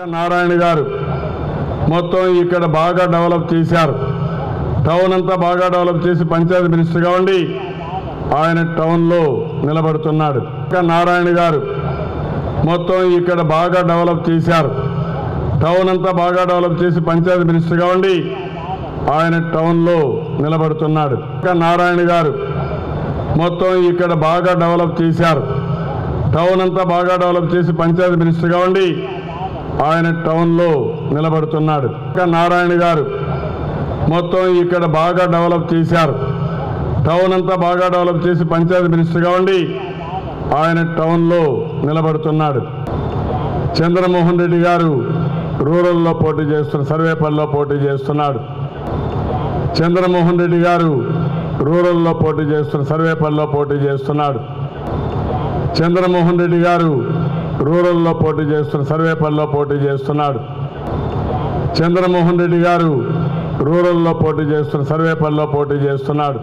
నారాయణ గారు మొత్తం ఇక్కడ బాగా డెవలప్ చేశారు. టౌన్ అంతా బాగా డెవలప్ చేసి పంచాయతీ మినిస్టర్గా ఉండి ఆయన టౌన్లో నిలబడుతున్నాడు. నారాయణ గారు మొత్తం ఇక్కడ బాగా డెవలప్ చేశారు. టౌన్ అంతా బాగా డెవలప్ చేసి పంచాయతీ మినిస్టర్గా ఉండి ఆయన టౌన్లో నిలబడుతున్నాడు. నారాయణ గారు మొత్తం ఇక్కడ బాగా డెవలప్ చేశారు. టౌన్ అంతా బాగా డెవలప్ చేసి పంచాయతీ మినిస్టర్గా ఉండి ఆయన టౌన్లో నిలబడుతున్నాడు. నారాయణ గారు మొత్తం ఇక్కడ బాగా డెవలప్ చేశారు. టౌన్ అంతా బాగా డెవలప్ చేసి పంచాయతీ మినిస్టర్గా ఉండి ఆయన టౌన్లో నిలబడుతున్నాడు. చంద్రమోహన్ రెడ్డి గారు రూరల్లో పోటీ చేస్తున్నారు, సర్వేపల్లిలో పోటీ చేస్తున్నాడు. చంద్రమోహన్ రెడ్డి గారు రూరల్లో పోటీ చేస్తున్నారు, సర్వేపల్లిలో పోటీ చేస్తున్నాడు. చంద్రమోహన్ రెడ్డి గారు రూరల్లో పోటీ చేస్తున్నారు, సర్వేపల్లిలో పోటీ చేస్తున్నాడు. చంద్రమోహన్ రెడ్డి గారు రూరల్లో పోటీ చేస్తున్నారు, సర్వేపల్లిలో పోటీ చేస్తున్నాడు.